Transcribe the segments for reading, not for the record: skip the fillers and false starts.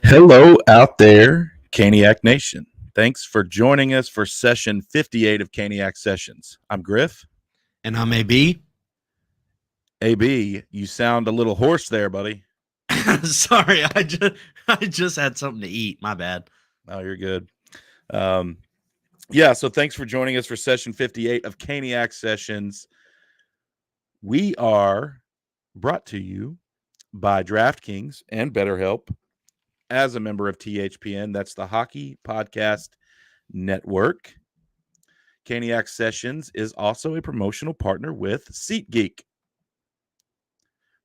Hello out there, Caniac Nation. Thanks for joining us for session 58 of Caniac Sessions. I'm Griff. And I'm AB. AB, you sound a little hoarse there, buddy. Sorry, I just had something to eat. My bad. Oh, you're good. So thanks for joining us for session 58 of Caniac Sessions. We are brought to you by DraftKings and BetterHelp as a member of THPN. That's the Hockey Podcast Network. Caniac Sessions is also a promotional partner with SeatGeek.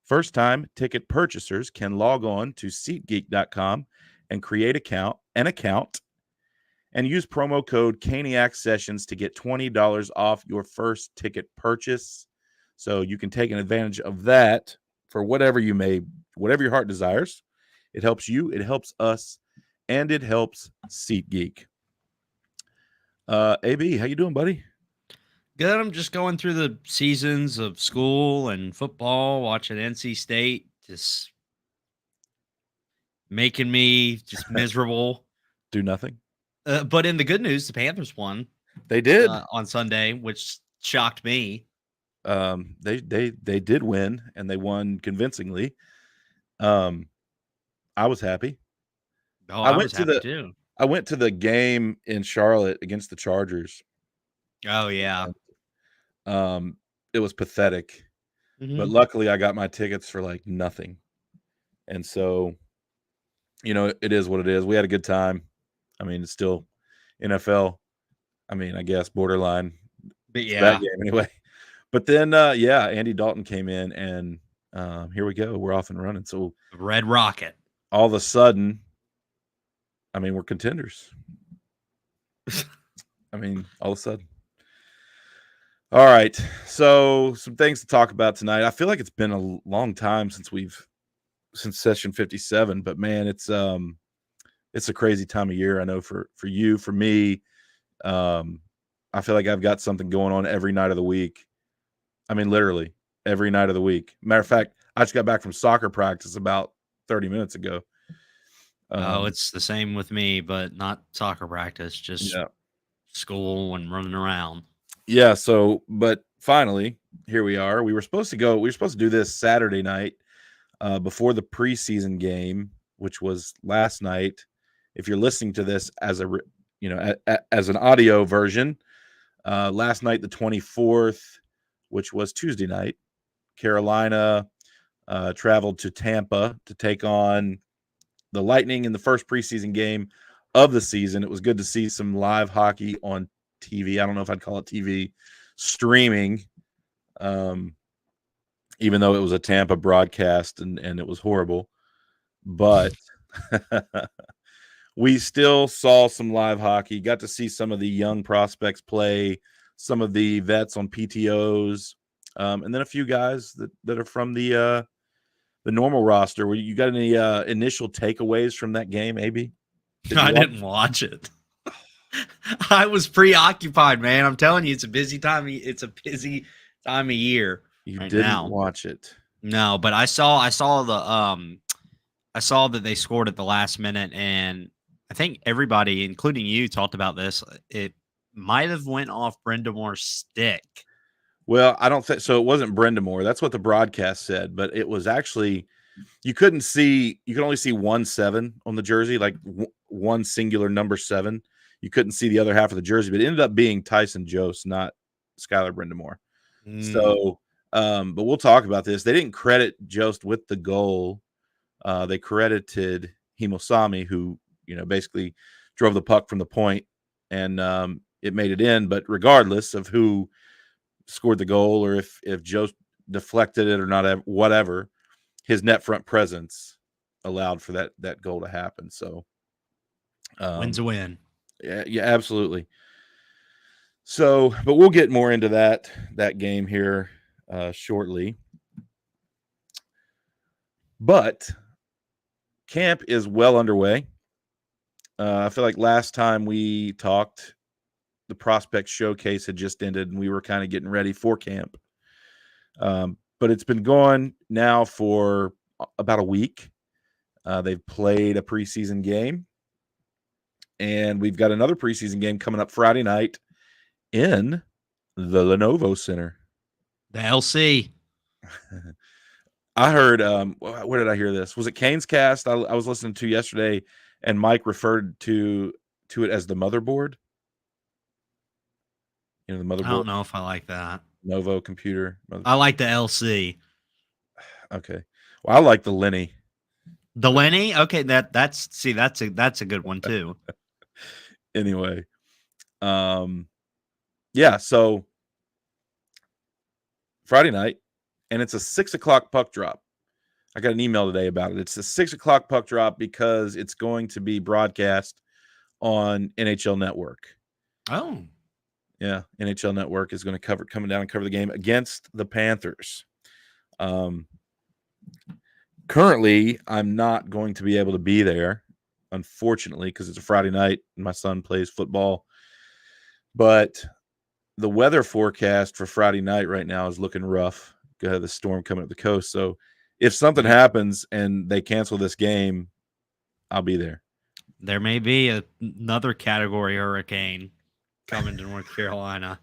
First-time ticket purchasers can log on to SeatGeek.com and create an account and use promo code Caniac Sessions to get $20 off your first ticket purchase. So you can take an advantage of that for whatever your heart desires. It helps you, it helps us, and it helps SeatGeek. AB, how you doing, buddy? Good. I'm just going through the seasons of school and football, watching NC State, just making me just miserable. Do nothing. But in the good news, the Panthers won. They did on Sunday, which shocked me. They did win, and they won convincingly. I was happy. Oh, I was happy too. I went to the game in Charlotte against the Chargers. Oh yeah. It was pathetic, but luckily I got my tickets for like nothing, and so it is what it is. We had a good time. I mean, it's still NFL. I mean, I guess borderline. But yeah, that game anyway. But then, Andy Dalton came in, and here we go. We're off and running. So Red Rocket. All of a sudden, I mean, we're contenders. I mean, all of a sudden. All right. So some things to talk about tonight. I feel like it's been a long time since session 57, but man, it's a crazy time of year. I know for you, for me, I feel like I've got something going on every night of the week. I mean, literally every night of the week. Matter of fact, I just got back from soccer practice about 30 minutes ago. It's the same with me, but not soccer practice, just school and running around. Yeah. So, but finally, here we are. We were supposed to do this Saturday night before the preseason game, which was last night. If you're listening to this as as an audio version, last night, the 24th, which was Tuesday night, Carolina traveled to Tampa to take on the Lightning in the first preseason game of the season. It was good to see some live hockey on TV. I don't know if I'd call it TV, streaming, even though it was a Tampa broadcast and it was horrible. But we still saw some live hockey, got to see some of the young prospects play, some of the vets on PTOs, and then a few guys that are from the normal roster. You got any initial takeaways from that game, AB? I didn't watch it. I was preoccupied, man. I'm telling you, it's a busy time. It's a busy time of year. You didn't watch it. No, but I saw that they scored at the last minute, and I think everybody, including you, talked about this. It might have went off Brendamore's stick. Well, I don't think so. It wasn't Brendamore. That's what the broadcast said, but it was actually you could only see 1-7 on the jersey, like one singular number 7. You couldn't see the other half of the jersey, but it ended up being Tyson Jost, not Skylar Brendamore. So, but we'll talk about this. They didn't credit Jost with the goal. They credited Himosami, who basically drove the puck from the point, and it made it in. But regardless of who scored the goal or if Jost deflected it or not, whatever, his net front presence allowed for that goal to happen. So, win's a win. Yeah, absolutely. So, but we'll get more into that game here shortly. But camp is well underway. I feel like last time we talked, the prospect showcase had just ended, and we were kind of getting ready for camp. But it's been going now for about a week. They've played a preseason game, and we've got another preseason game coming up Friday night in the Lenovo Center. The LC. I heard, where did I hear this? Was it Kane's Cast? I was listening to yesterday, and Mike referred to it as the motherboard. The motherboard. I don't know if I like that. Lenovo computer. I like the LC. Okay. Well, I like the Lenny. The Lenny? Okay, that's a good one too. Anyway. Yeah, so Friday night, and it's a 6:00 puck drop. I got an email today about it. It's a 6:00 puck drop because it's going to be broadcast on NHL Network. Oh. Yeah, NHL Network is going to coming down and cover the game against the Panthers. Currently, I'm not going to be able to be there, unfortunately, because it's a Friday night and my son plays football. But the weather forecast for Friday night right now is looking rough. Got the storm coming up the coast. So if something happens and they cancel this game, I'll be there. There may be another category hurricane coming to North Carolina.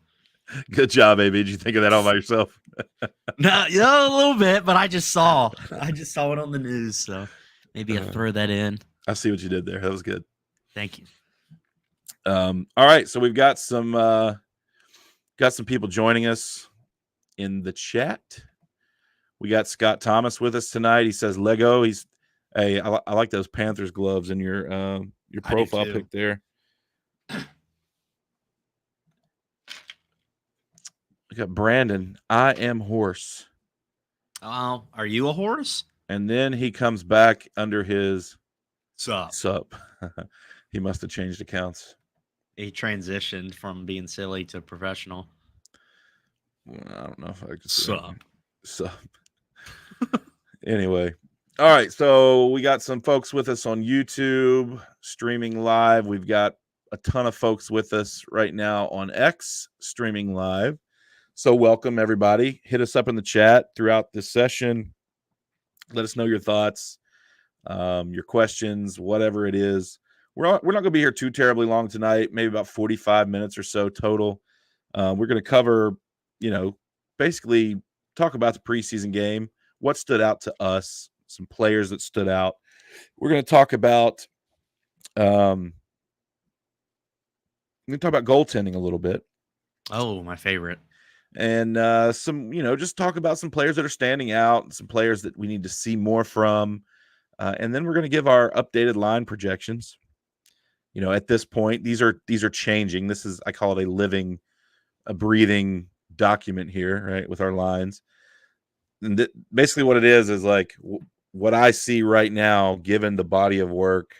Good job, AB. Did you think of that all by yourself? No, a little bit, but I just saw it on the news, so maybe I'll throw that in. I see what you did there. That was good. Thank you. All right, so we've got some people joining us in the chat. We got Scott Thomas with us tonight. He says Lego. I like those Panthers gloves in your profile pic there. We got Brandon. I am horse. Oh, are you a horse? And then he comes back under his sup. He must have changed accounts. He transitioned from being silly to professional. Well, I don't know if I could sup. Anyway. All right, so we got some folks with us on YouTube streaming live. We've got a ton of folks with us right now on X streaming live. So welcome, everybody. Hit us up in the chat throughout this session. Let us know your thoughts, your questions, whatever it is. We're not going to be here too terribly long tonight, maybe about 45 minutes or so total. We're going to cover, basically talk about the preseason game, what stood out to us, some players that stood out. We're going to talk about goaltending a little bit. Oh, my favorite. And some, just talk about some players that are standing out, some players that we need to see more from. And then we're going to give our updated line projections. At this point, these are changing. This is, I call it a breathing document here, right, with our lines. And basically what it is like what I see right now, given the body of work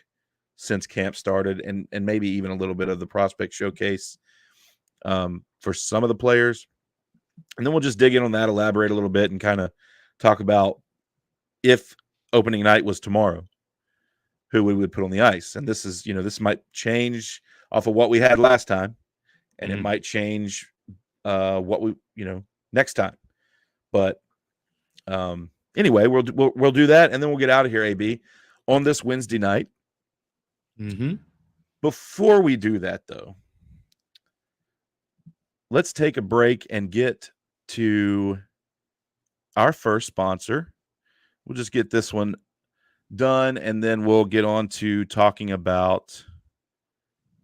since camp started and maybe even a little bit of the prospect showcase for some of the players. And then we'll just dig in on that, elaborate a little bit, and kind of talk about if opening night was tomorrow, who we would put on the ice. And this is, this might change off of what we had last time, and it might change what we, next time. But anyway, we'll do that, and then we'll get out of here, AB, on this Wednesday night. Mm-hmm. Before we do that, though, let's take a break and get to our first sponsor. We'll just get this one done, and then we'll get on to talking about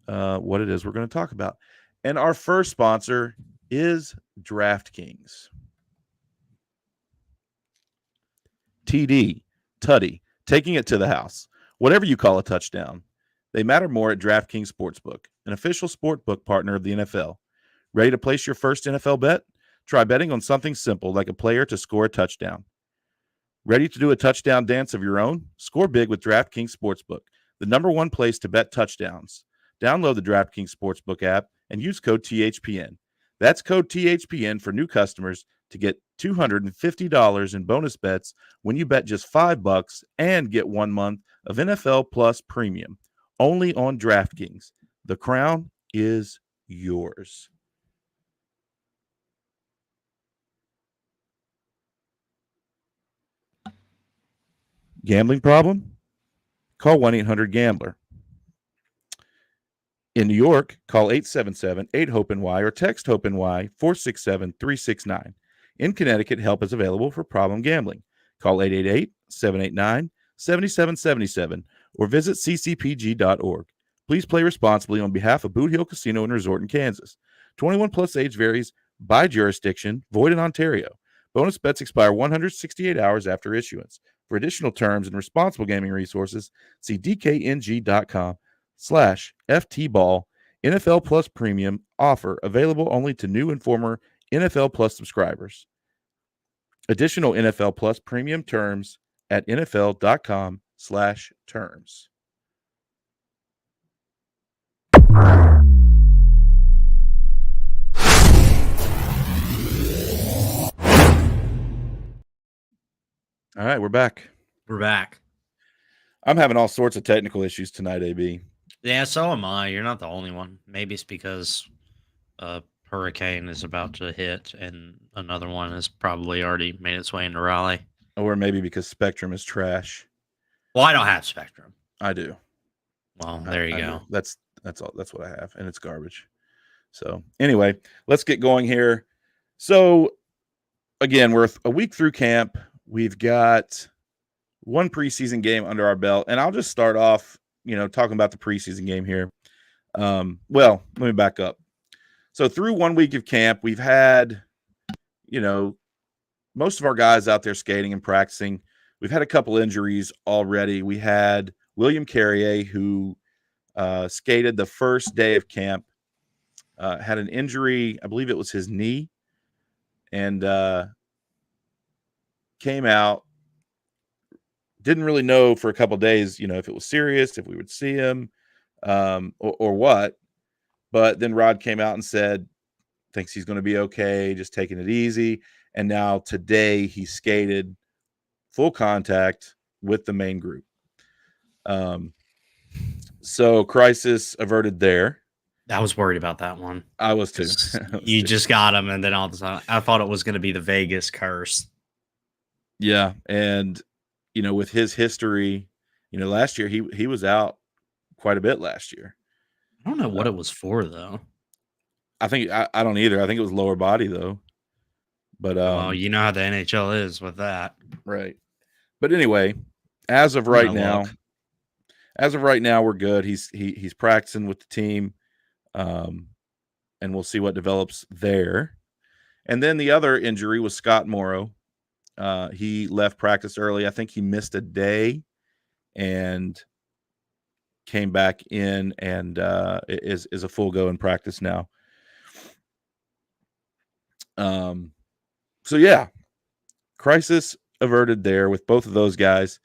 what it is we're going to talk about. And our first sponsor is DraftKings. TD, Tutty, taking it to the house. Whatever you call a touchdown, they matter more at DraftKings Sportsbook, an official sportbook partner of the NFL. Ready to place your first NFL bet? Try betting on something simple like a player to score a touchdown. Ready to do a touchdown dance of your own? Score big with DraftKings Sportsbook, the #1 place to bet touchdowns. Download the DraftKings Sportsbook app and use code THPN. That's code THPN for new customers to get $250 in bonus bets when you bet just $5 and get 1 month of NFL Plus Premium. Only on DraftKings. The crown is yours. Gambling problem? call 1-800-GAMBLER. In New York, call 877-8-HOPE-NY or text HOPE-NY 467-369. In Connecticut, help is available for problem gambling. Call 888-789-7777 or visit ccpg.org. Please play responsibly on behalf of Boot Hill Casino and Resort in Kansas. 21 plus age varies by jurisdiction, void in Ontario. Bonus bets expire 168 hours after issuance. For additional terms and responsible gaming resources, see dkng.com/FTBall. NFL Plus Premium offer available only to new and former NFL Plus subscribers. Additional NFL Plus Premium terms at NFL.com/terms. All right, we're back. We're back. I'm having all sorts of technical issues tonight, AB. Yeah, so am I. You're not the only one. Maybe it's because a hurricane is about to hit and another one has probably already made its way into Raleigh. Or maybe because Spectrum is trash. Well, I don't have Spectrum. I do. Well, there you go. That's all. That's what I have, and it's garbage. So anyway, let's get going here. So again, we're a week through camp. We've got one preseason game under our belt, and I'll just start off, talking about the preseason game here. Well, let me back up. So through 1 week of camp, we've had, most of our guys out there skating and practicing. We've had a couple injuries already. We had William Carrier, who skated the first day of camp, had an injury. I believe it was his knee, and came out. Didn't really know for a couple of days, if it was serious, if we would see him, or what. But then Rod came out and said, thinks he's going to be okay, just taking it easy. And now today he skated full contact with the main group. So crisis averted there. I was worried about that one. I was too. You just got him, and then all of a sudden, I thought it was going to be the Vegas curse. Yeah, and with his history, last year he was out quite a bit last year. I don't know what it was for though. I think I don't either. I think it was lower body though. But well, you know how the NHL is with that, right? But anyway, as of right now, we're good. He's practicing with the team, and we'll see what develops there. And then the other injury was Scott Morrow. He left practice early. I think he missed a day and came back in and is a full go in practice now. So yeah, crisis averted there with both of those guys.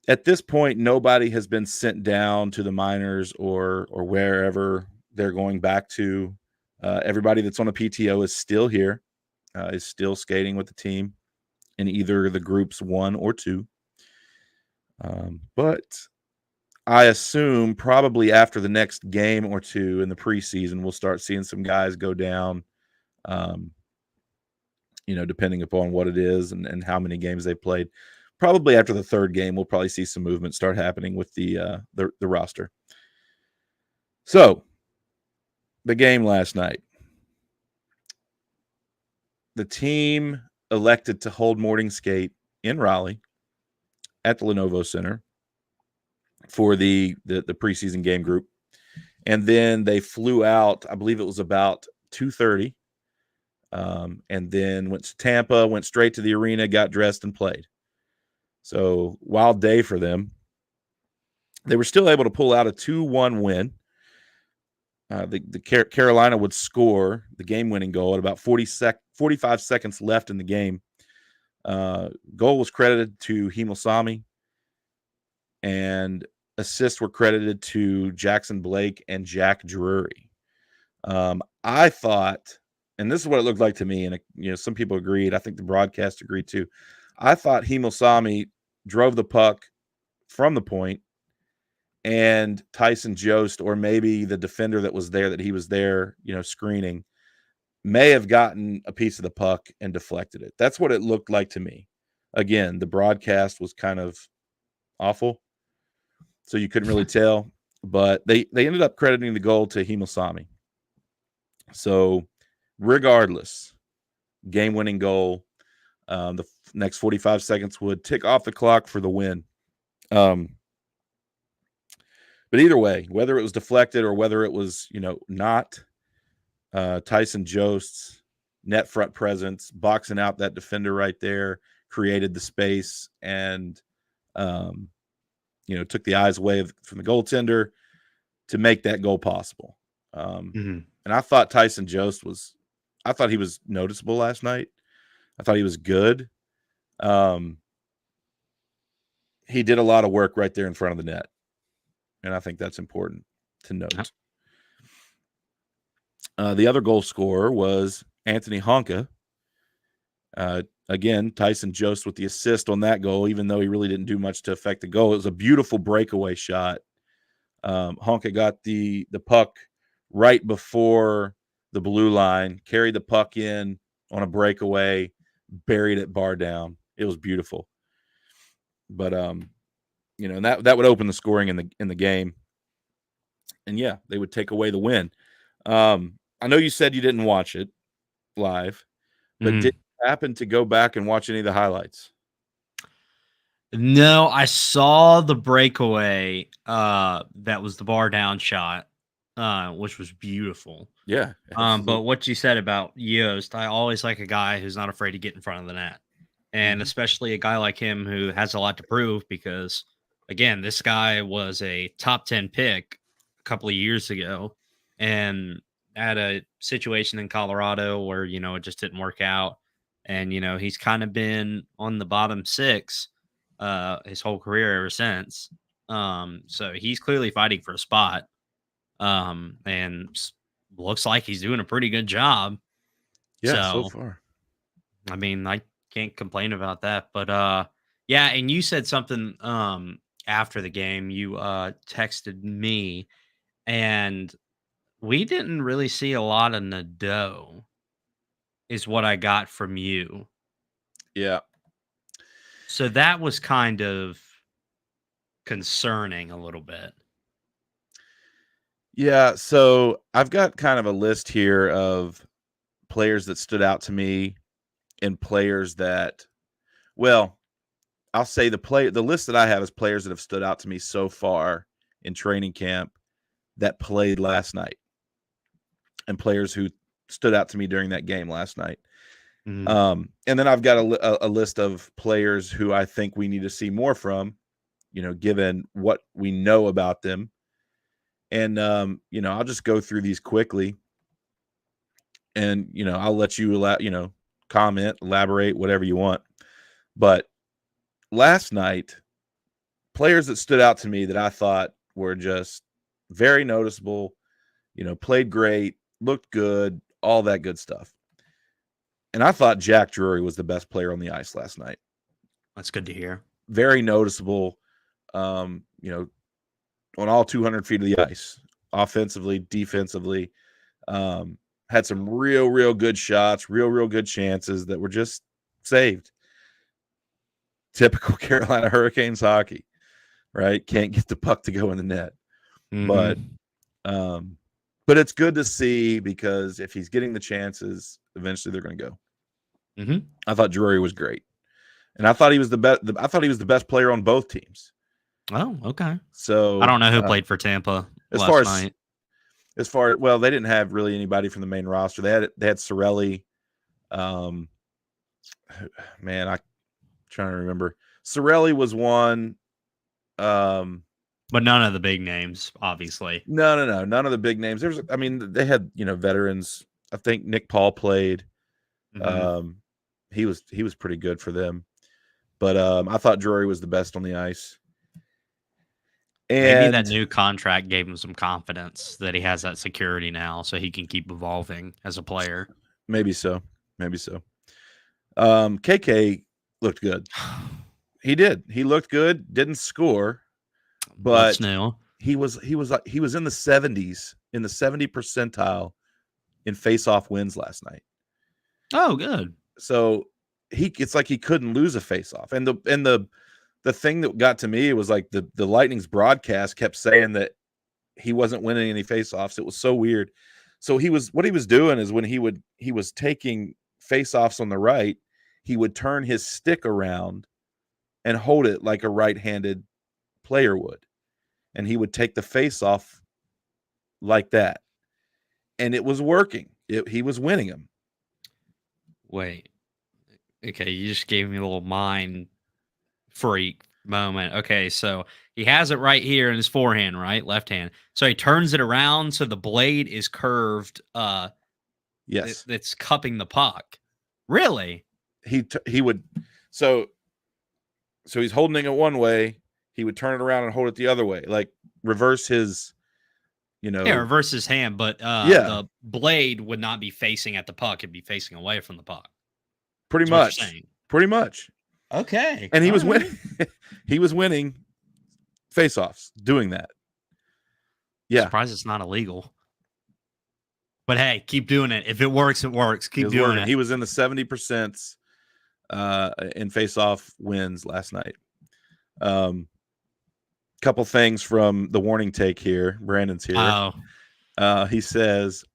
At this point, nobody has been sent down to the minors or wherever they're going back to. Everybody that's on a PTO is still here, is still skating with the team in either the groups 1 or 2. But I assume probably after the next game or two in the preseason, we'll start seeing some guys go down, depending upon what it is and how many games they've played. Probably after the third game, we'll probably see some movement start happening with the roster. So the game last night, the team elected to hold morning skate in Raleigh at the Lenovo Center for the preseason game group. And then they flew out, I believe it was about 2:30, and then went to Tampa, went straight to the arena, got dressed, and played. So wild day for them. They were still able to pull out a 2-1 win. The Carolina would score the game-winning goal at about 45 seconds left in the game. Goal was credited to Himosami, and assists were credited to Jackson Blake and Jack Drury. I thought, and this is what it looked like to me, and some people agreed. I think the broadcast agreed too. I thought Himosami drove the puck from the point, and Tyson Jost, or maybe the defender that was there, that he was there, screening, may have gotten a piece of the puck and deflected it. That's what it looked like to me. Again, the broadcast was kind of awful. so you couldn't really tell. But they ended up crediting the goal to Himosami. So regardless, game-winning goal. The next 45 seconds would tick off the clock for the win. But either way, whether it was deflected or whether it was, not, Tyson Jost's net front presence, boxing out that defender right there, created the space and, took the eyes away from the goaltender to make that goal possible. And I thought Tyson Jost I thought he was noticeable last night. I thought he was good. He did a lot of work right there in front of the net. And I think that's important to note. The other goal scorer was Anthony Honka. Again, Tyson Jost with the assist on that goal, even though he really didn't do much to affect the goal. It was a beautiful breakaway shot. Honka got the puck right before the blue line, carried the puck in on a breakaway, buried it bar down. It was beautiful. But and that would open the scoring in the game. And yeah, they would take away the win. I know you said you didn't watch it live, but did you happen to go back and watch any of the highlights? No, I saw the breakaway. That was the bar down shot, which was beautiful. Yeah. But what you said about Yost, I always like a guy who's not afraid to get in front of the net. And especially a guy like him who has a lot to prove because, again, this guy was a top 10 pick a couple of years ago and had a situation in Colorado where, it just didn't work out. And, he's kind of been on the bottom six his whole career ever since. So he's clearly fighting for a spot and looks like he's doing a pretty good job. Yeah, so far. I mean, I can't complain about that. But yeah, and you said something after the game. You texted me, and we didn't really see a lot of Nadeau, is what I got from you. Yeah. So that was kind of concerning a little bit. Yeah, so I've got kind of a list here of players that stood out to me and players that, well, I'll say the list that I have is players that have stood out to me so far in training camp that played last night and players who stood out to me during that game last night. And then I've got a list of players who I think we need to see more from, given what we know about them. And, I'll just go through these quickly and, I'll let you, comment, elaborate, whatever you want. But last night, players that stood out to me that I thought were just very noticeable, played great, looked good, all that good stuff. And I thought Jack Drury was the best player on the ice last night. That's good to hear. Very noticeable, on all 200 feet of the ice, offensively, defensively. Had some real good shots, real good chances that were just saved. Typical Carolina Hurricanes hockey, right? Can't get the puck to go in the net. But it's good to see because if he's getting the chances, eventually they're going to go. I thought Drury was great, and I thought he was the best. I thought he was the best player on both teams. Oh, okay. So I don't know who played for Tampa last night. As far they didn't have really anybody from the main roster. They had Cirelli. Man, I'm trying to remember. Cirelli was one. But none of the big names, obviously. No. None of the big names. They had, veterans. I think Nick Paul played. He was pretty good for them. But I thought Drury was the best on the ice. And maybe that new contract gave him some confidence that he has that security now so he can keep evolving as a player. Maybe so. KK looked good. He did. He looked good. Didn't score, but he was in the 70s, in the 70 percentile in face-off wins last night. Oh, good. So it's like he couldn't lose a face-off, and the the thing that got to me was like the Lightning's broadcast kept saying that he wasn't winning any faceoffs. It was so weird. So what he was doing is when he was taking faceoffs on the right, he would turn his stick around and hold it like a right-handed player would. And he would take the faceoff like that. And it was working. He was winning them. Wait. Okay, you just gave me a little mind freak moment. Okay, so he has it right here in his forehand, right? Left hand. So he turns it around so the blade is curved. Yes. That's cupping the puck. Really? He would so he's holding it one way, he would turn it around and hold it the other way, like reverse his, Yeah, reverse his hand, but the blade would not be facing at the puck; it'd be facing away from the puck. Pretty much. Okay, and he was winning. He was winning faceoffs doing that. Yeah, surprised it's not illegal. But hey, keep doing it. If it works, it works. Keep doing it. He was in the 70% in faceoff wins last night. Couple things from the warning take here. Brandon's here. He says,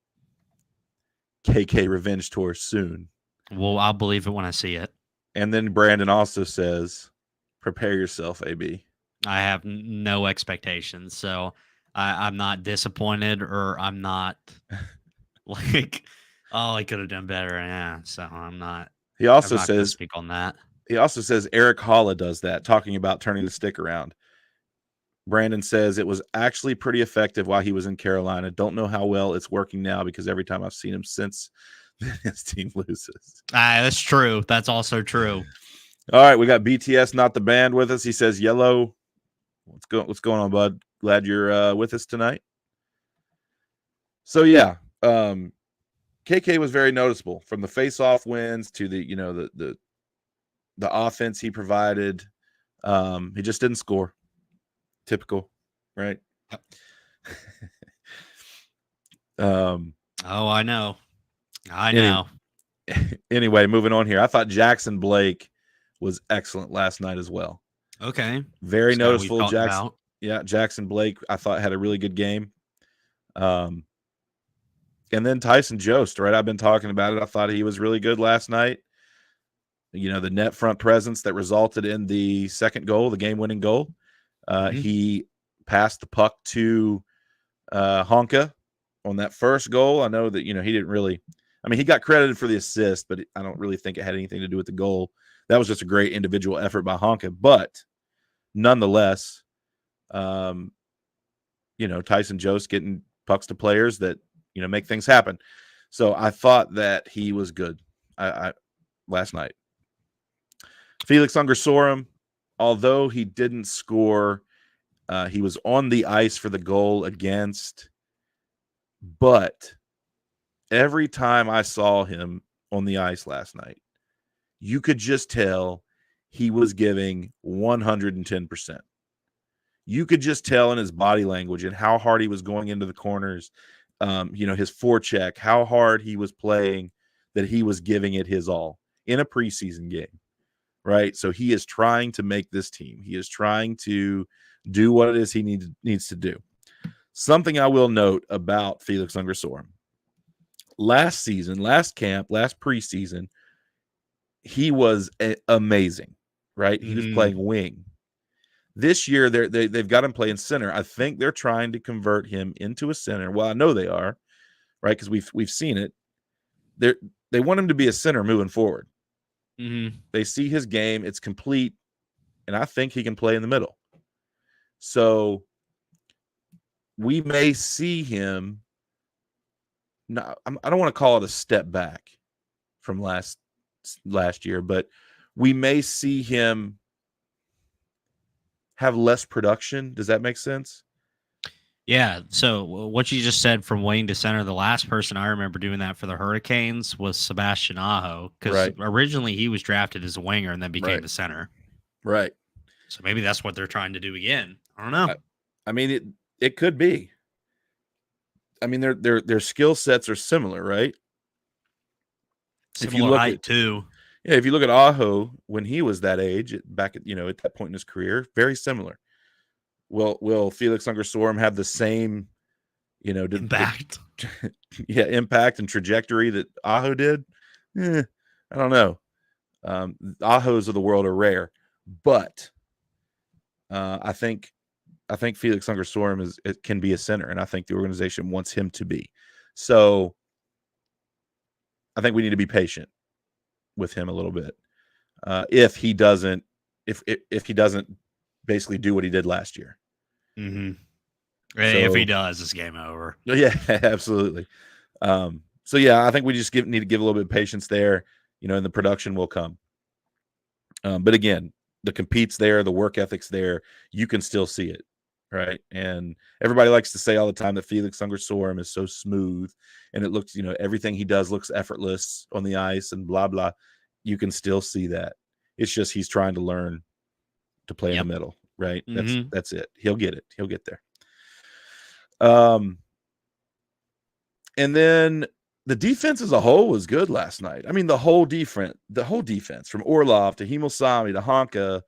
KK revenge tour soon. Well, I'll believe it when I see it. And then Brandon also says, prepare yourself, AB. I have no expectations, so I'm not disappointed, or I'm not like, oh, I could have done better. Yeah, so I'm not. He also I'm not says, speak on that. He also says Eric Holla does that, talking about turning the stick around. Brandon says it was actually pretty effective while he was in Carolina. Don't know how well it's working now because every time I've seen him since, his team loses. That's true. That's also true. All right, we got BTS, not the band, with us. He says, "Yellow, what's going on, bud? Glad you're with us tonight." So yeah, KK was very noticeable, from the face-off wins to the offense he provided. He just didn't score. Typical, right? Oh, I know. I know. Anyway, moving on here. I thought Jackson Blake was excellent last night as well. Okay. Very noticeable. Jackson Blake, I thought, had a really good game. And then Tyson Jost, right? I've been talking about it. I thought he was really good last night. The net front presence that resulted in the second goal, the game-winning goal. He passed the puck to Honka on that first goal. I know that, he didn't really – I mean, he got credited for the assist, but I don't really think it had anything to do with the goal. That was just a great individual effort by Honka. But nonetheless, Tyson Jost getting pucks to players that, make things happen. So I thought that he was good last night. Felix Ungersorum, although he didn't score, he was on the ice for the goal against. But every time I saw him on the ice last night, you could just tell he was giving 110%. You could just tell in his body language and how hard he was going into the corners, his forecheck, how hard he was playing, that he was giving it his all in a preseason game, right? So he is trying to make this team. He is trying to do what it is he needs to do. Something I will note about Felix Ungersorum. Last season, last camp, last preseason, he was amazing, right? He was playing wing. This year, they've got him playing center. I think they're trying to convert him into a center. Well, I know they are, right? Because we've seen it. They want him to be a center moving forward. They see his game; it's complete, and I think he can play in the middle. So we may see him. No, I don't want to call it a step back from last year, but we may see him have less production. Does that make sense? Yeah. So what you just said, from wing to center, the last person I remember doing that for the Hurricanes was Sebastian Aho, because originally he was drafted as a winger and then became the center. Right. So maybe that's what they're trying to do again. I don't know. I mean, it could be. I mean, their skill sets are similar, right? Similar height too. Yeah, if you look at Aho when he was that age, back at at that point in his career, very similar. Will Felix Ungersorum have the same, Impact. impact and trajectory that Aho did? I don't know. Ahos of the world are rare, but I think Felix Ungersorum can be a center, and I think the organization wants him to be. So I think we need to be patient with him a little bit. If he doesn't basically do what he did last year. Mm-hmm. So, if he does, it's game over. Yeah, absolutely. So yeah, I think we just need to give a little bit of patience there, and the production will come. But again, the compete's there, the work ethic's there. You can still see it, right? And everybody likes to say all the time that Felix Ungersorum is so smooth, and it looks, everything he does looks effortless on the ice and blah blah. You can still see that. It's just he's trying to learn to play in the middle, right? Mm-hmm. That's it. He'll get it. He'll get there. And then the defense as a whole was good last night. I mean, the whole defense from Orlov to Himosami to Honka,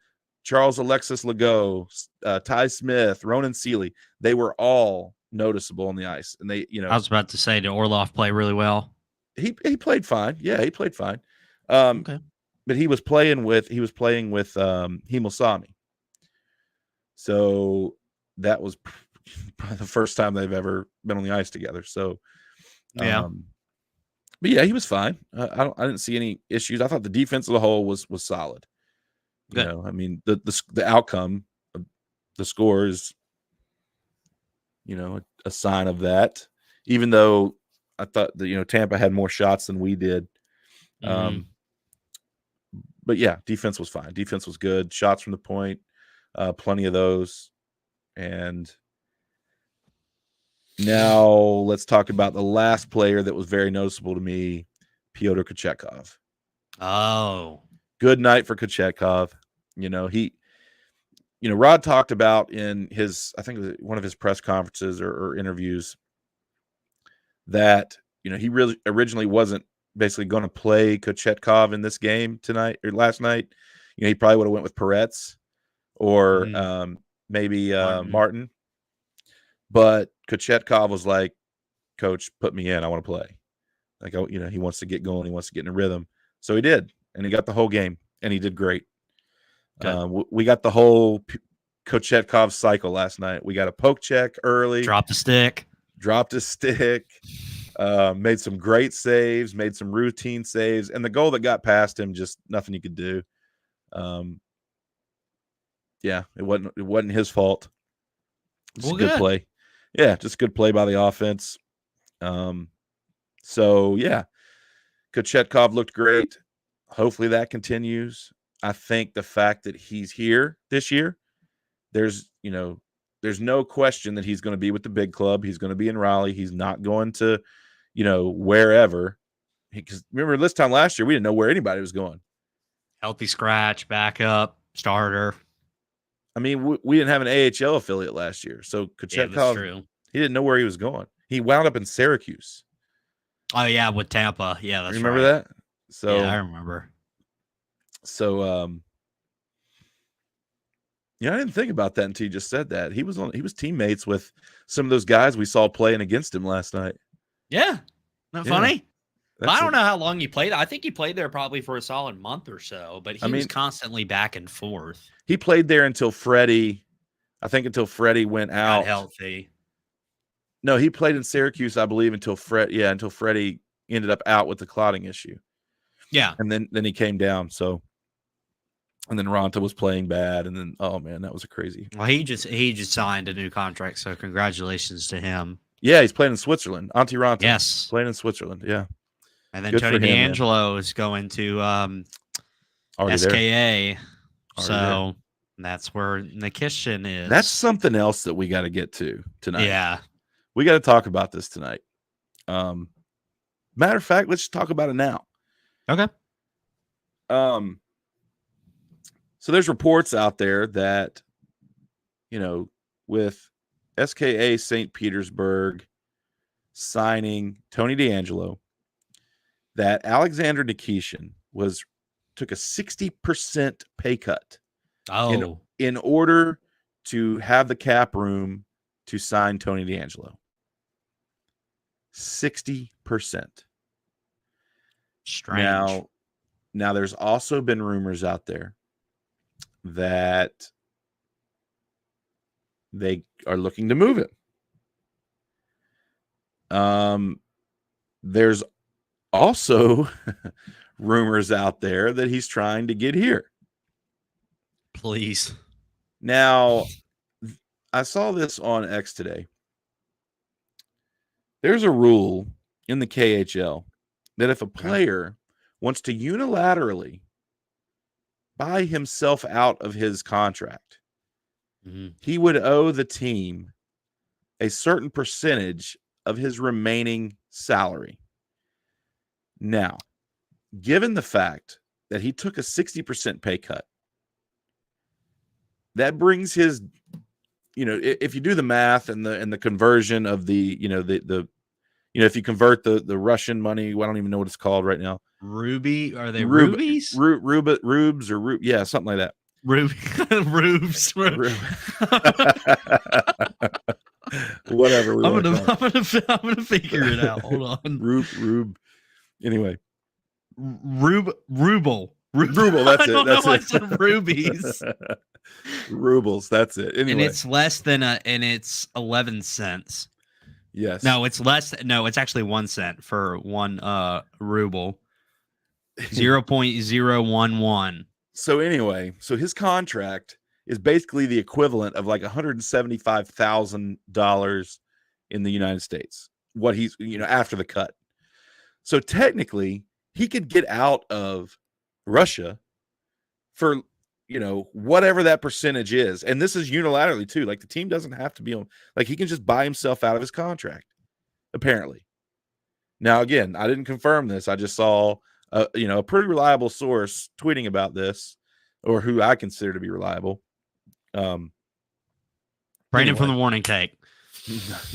Charles Alexis Legault, Ty Smith, Ronan Seeley, they were all noticeable on the ice. And they, I was about to say, did Orlov play really well? He played fine. Yeah, he played fine. Okay. But he was playing with Himosami. So that was probably the first time they've ever been on the ice together. So yeah. But yeah, he was fine. I didn't see any issues. I thought the defense as a whole was solid. Good. I mean, the outcome of the score is, a sign of that. Even though I thought that Tampa had more shots than we did. Mm-hmm. But yeah, defense was fine. Defense was good. Shots from the point, plenty of those. And now let's talk about the last player that was very noticeable to me, Pyotr Kochetkov. Oh, good night for Kochetkov. Rod talked about in his, I think it was one of his press conferences or interviews, that he really originally wasn't basically going to play Kochetkov in this game tonight or last night. He probably would have went with Peretz or maybe Martin. But Kochetkov was like, "Coach, put me in. I want to play." Like, he wants to get going. He wants to get in a rhythm. So he did, and he got the whole game, and he did great. We got the whole Kochetkov cycle last night. We got a poke check early. Dropped a stick. Made some great saves, made some routine saves, and the goal that got past him, just nothing he could do. Yeah, it wasn't his fault. Just a good play. Yeah, just good play by the offense. So yeah, Kochetkov looked great. Hopefully that continues. I think the fact that he's here this year, there's no question that he's going to be with the big club. He's going to be in Raleigh. He's not going to, wherever. Because remember this time last year, we didn't know where anybody was going. Healthy scratch, backup, starter. I mean, we didn't have an AHL affiliate last year. So Kochetkov, he didn't know where he was going. He wound up in Syracuse. Oh, yeah, with Tampa. Yeah, that's remember that? So yeah, I remember. So, I didn't think about that until you just said that. He was teammates with some of those guys we saw playing against him last night. Yeah. Not funny? I don't know how long he played. I think he played there probably for a solid month or so, but he was constantly back and forth. He played there until Freddie went out. Got healthy. No, he played in Syracuse, I believe, until Freddie ended up out with the clotting issue. Yeah. And then he came down. So, and then Ronta was playing bad. And then, oh man, that was a crazy. Well, he just signed a new contract. So congratulations to him. Yeah. He's playing in Switzerland. Auntie Ronta. Yes. Playing in Switzerland. Yeah. And then Tony DeAngelo is going to SKA. So that's where Nikishin is. That's something else that we got to get to tonight. Yeah. We got to talk about this tonight. Matter of fact, let's just talk about it now. Okay. So there's reports out there that, with SKA St. Petersburg signing Tony DeAngelo, that Alexander Nikishin was took a 60% pay cut Oh, in order to have the cap room to sign Tony DeAngelo. 60%. strange. Now there's also been rumors out there that they are looking to move him. There's also rumors out there that he's trying to get here. Please. Now, I saw this on X today. There's a rule in the KHL that if a player wants to unilaterally buy himself out of his contract, he would owe the team a certain percentage of his remaining salary. Now, given the fact that he took a 60% pay cut, that brings his, if you do the math and the conversion of the if you convert the Russian money, I don't even know what it's called right now. Ruby? Are they rubies? Rubes or yeah, something like that. Ruby, rubes. Whatever. I'm gonna figure it out. Hold on. Rube. Anyway, ruble. That's it. That's I it. said rubies. Rubles. That's it. Anyway, And it's less than and it's 11 cents. Yes. No, it's less. No, it's actually 1 cent for one ruble. 0.011. So anyway, his contract is basically the equivalent of like $175,000 in the United States. What he's, after the cut. So technically, he could get out of Russia for, whatever that percentage is. And this is unilaterally too. Like the team doesn't have to be on, like he can just buy himself out of his contract, apparently. Now, again, I didn't confirm this. I just saw a pretty reliable source tweeting about this, or who I consider to be reliable. Brandon anyway, from the Warning Take.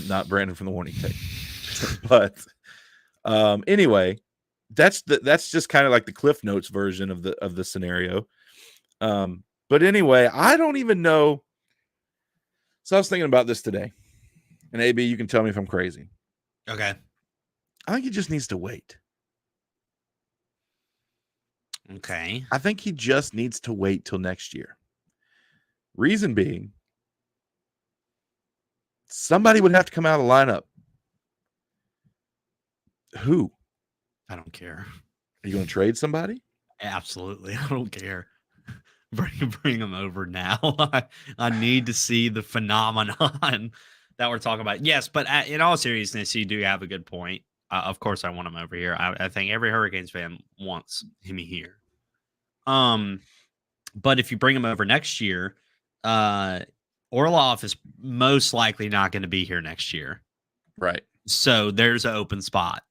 Not Brandon from the Warning Take. But anyway, that's just kind of like the Cliff Notes version of the scenario. But anyway, I don't even know. So I was thinking about this today, and AB, you can tell me if I'm crazy. Okay. I think he just needs to wait. Okay. I think he just needs to wait till next year. Reason being, somebody would have to come out of the lineup. Who? I don't care. Are you going to trade somebody? Absolutely. I don't care. Bring him over now. I need to see the phenomenon that we're talking about. Yes, but in all seriousness, you do have a good point. Of course, I want him over here. I think every Hurricanes fan wants him here. But if you bring him over next year, Orlov is most likely not going to be here next year. Right. So there's an open spot.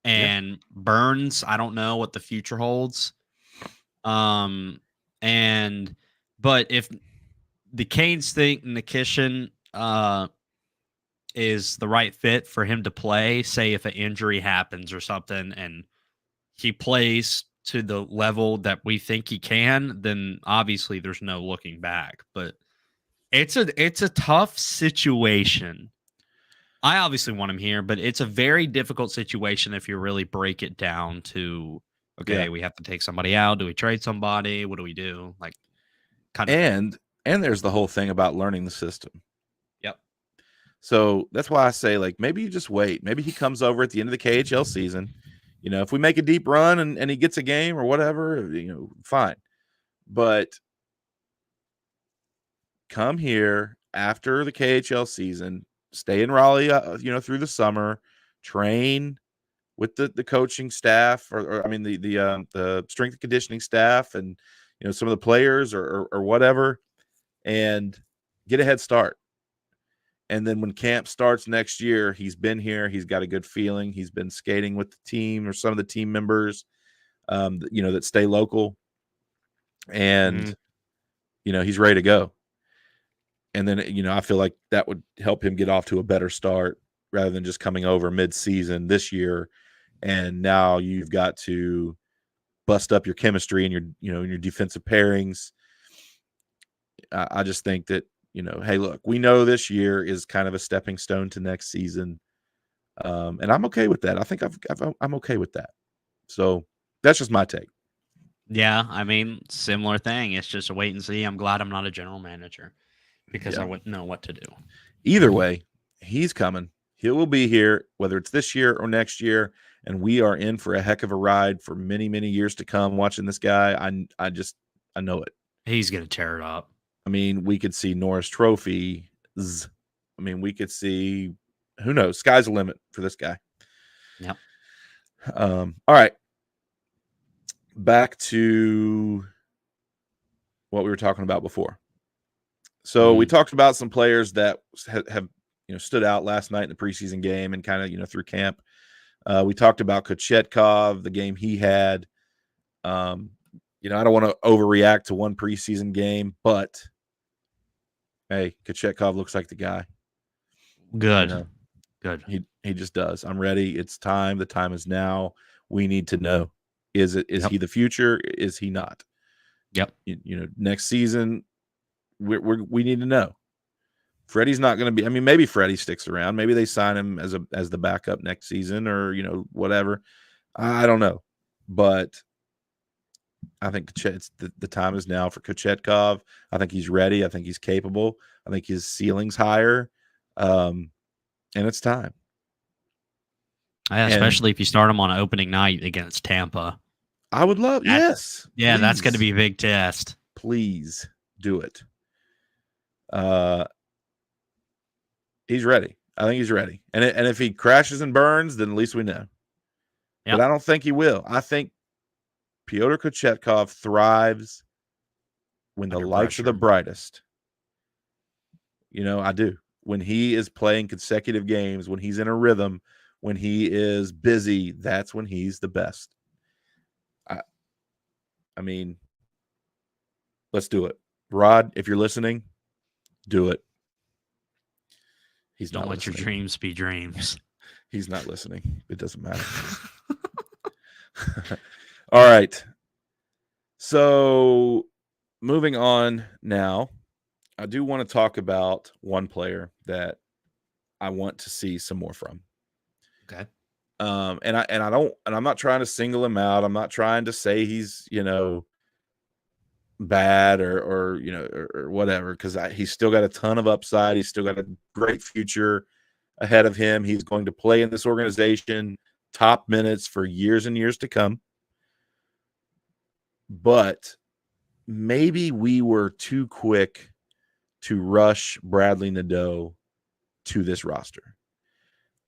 And Burns, I don't know what the future holds. But if the Canes think Nikishin is the right fit for him to play, say if an injury happens or something and he plays to the level that we think he can, then obviously there's no looking back. But it's a tough situation. I obviously want him here, but it's a very difficult situation if you really break it down to, okay, we have to take somebody out. Do we trade somebody? What do we do? Like, kind of. And there's the whole thing about learning the system. Yep. So that's why I say, like, maybe you just wait. Maybe he comes over at the end of the KHL season. If we make a deep run and he gets a game or whatever, fine. But come here after the KHL season, stay in Raleigh, through the summer, train with the coaching staff, or I mean the strength and conditioning staff, and some of the players or whatever, and get a head start. And then when camp starts next year, he's been here, he's got a good feeling, he's been skating with the team or some of the team members, that stay local, and he's ready to go. And then I feel like that would help him get off to a better start rather than just coming over mid-season this year. And now you've got to bust up your chemistry and your defensive pairings. I just think that, hey, look, we know this year is kind of a stepping stone to next season. And I'm okay with that. I think I'm okay with that. So that's just my take. Yeah, I mean, similar thing. It's just a wait and see. I'm glad I'm not a general manager because I wouldn't know what to do. Either way, he's coming. He will be here, whether it's this year or next year, and we are in for a heck of a ride for many, many years to come. Watching this guy, I know it. He's gonna tear it up. I mean, we could see Norris Trophy. I mean, we could see, who knows? Sky's the limit for this guy. Yep. All right. Back to what we were talking about before. So we talked about some players that have stood out last night in the preseason game and kind of through camp. We talked about Kochetkov, the game he had. I don't want to overreact to one preseason game, but hey, Kochetkov looks like the guy. Good. Good. He just does. I'm ready. It's time. The time is now. We need to know. Is he the future? Is he not? Yep. Next season, we need to know. Freddie's not going to be. I mean, maybe Freddie sticks around. Maybe they sign him as the backup next season, or whatever. I don't know, but I think the time is now for Kochetkov. I think he's ready. I think he's capable. I think his ceiling's higher, and it's time. Especially if you start him on opening night against Tampa. I would love. Yes. Yeah, please. That's going to be a big test. Please do it. He's ready. I think he's ready. And if he crashes and burns, then at least we know. Yep. But I don't think he will. I think Pyotr Kochetkov thrives when the lights are the brightest. I do. When he is playing consecutive games, when he's in a rhythm, when he is busy, that's when he's the best. I mean, let's do it. Rod, if you're listening, do it. Don't let your dreams be dreams. He's not listening. It doesn't matter. All right. So moving on now, I do want to talk about one player that I want to see some more from. Okay. And I'm not trying to single him out. I'm not trying to say he's, bad or whatever, because he's still got a ton of upside. He's still got a great future ahead of him. He's going to play in this organization top minutes for years and years to come. But maybe we were too quick to rush Bradley Nadeau to this roster.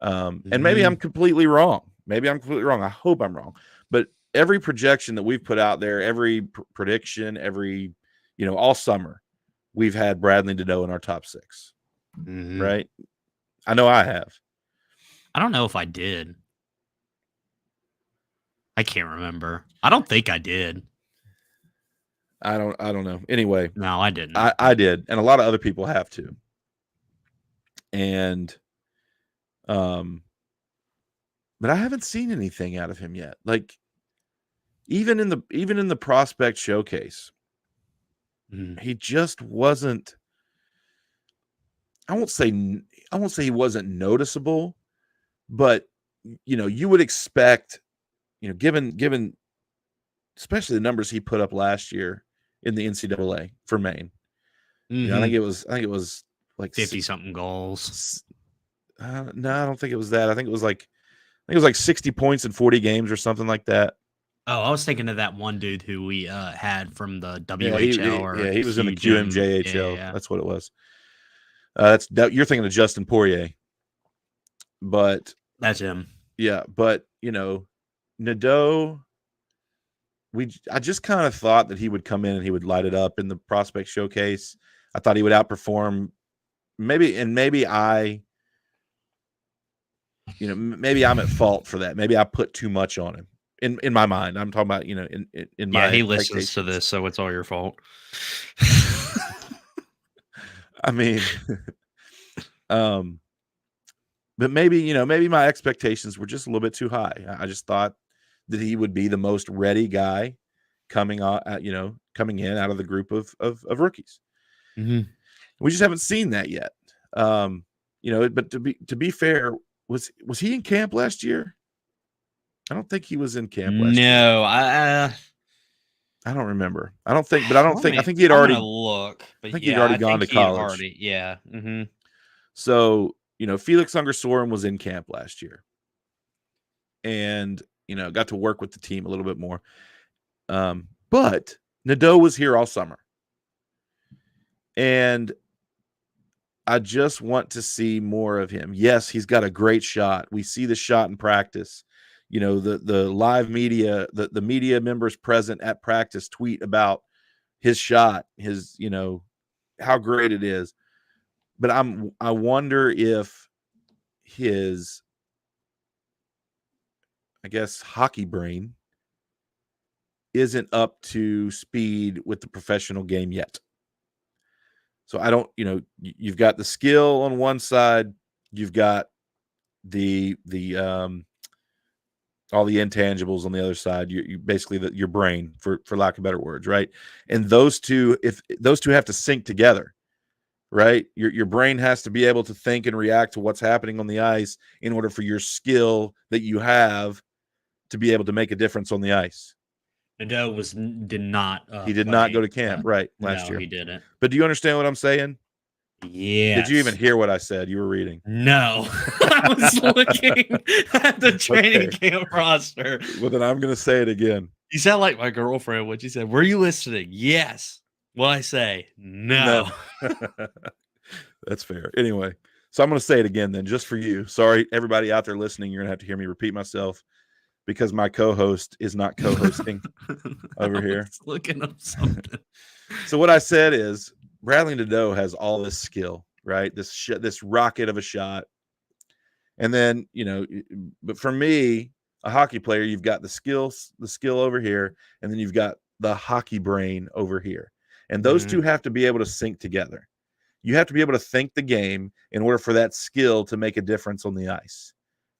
And maybe I'm completely wrong. I hope I'm wrong. But every projection that we've put out there, every prediction, every, all summer, we've had Bradley Nadeau in our top 6. Right? I know I have. I don't know if I did. I can't remember. I don't think I did. I don't know. Anyway. No, I didn't. I did. And a lot of other people have too. And, but I haven't seen anything out of him yet. Like, even in the prospect showcase, he just wasn't. I won't say he wasn't noticeable, but you would expect, given especially the numbers he put up last year in the NCAA for Maine. I think it was like 50-something goals. No, I don't think it was that. I think it was like 60 points in 40 games or something like that. Oh, I was thinking of that one dude who we had from the WHL. He was in the QMJHL. Yeah. That's what it was. You're thinking of Justin Poirier, but that's him. Yeah, but Nadeau, I just kind of thought that he would come in and he would light it up in the prospect showcase. I thought he would outperform. Maybe I'm at fault for that. Maybe I put too much on him. In my mind, I'm talking about, in my. Yeah, he listens to this, so it's all your fault. I mean, but maybe my expectations were just a little bit too high. I just thought that he would be the most ready guy coming on, coming in out of the group of rookies. Mm-hmm. We just haven't seen that yet. But to be fair, was he in camp last year? I don't think he was in camp last year. No, I don't remember. I think he had I'm already gonna look. But I think he'd already gone to college. Mm-hmm. So, Felix Ungersoren was in camp last year and, got to work with the team a little bit more. But Nadeau was here all summer. And I just want to see more of him. Yes, he's got a great shot. We see the shot in practice. The live media, the media members present at practice tweet about his shot, his, how great it is. But I wonder if his, I guess, hockey brain isn't up to speed with the professional game yet. So I don't, you've got the skill on one side, you've got the all the intangibles on the other side. You basically your brain, for lack of better words, right? And those two, if those two have to sync together, right? Your brain has to be able to think and react to what's happening on the ice in order for your skill that you have to be able to make a difference on the ice. Nadeau did not. He did not go to camp, right, last year. He didn't. But do you understand what I'm saying? Yeah. Did you even hear what I said? You were reading. No. I was looking at the training camp roster. Well, then I'm going to say it again. You sound like my girlfriend when she said, "Were you listening?" Yes. What I say? No. That's fair. Anyway, so I'm going to say it again then, just for you. Sorry, everybody out there listening, you're going to have to hear me repeat myself because my co-host is not co-hosting over here. Looking up something. So what I said is Bradley Nadeau has all this skill, right? This rocket of a shot. And then, but for me, a hockey player, you've got the skill over here, and then you've got the hockey brain over here. And those two have to be able to sync together. You have to be able to think the game in order for that skill to make a difference on the ice,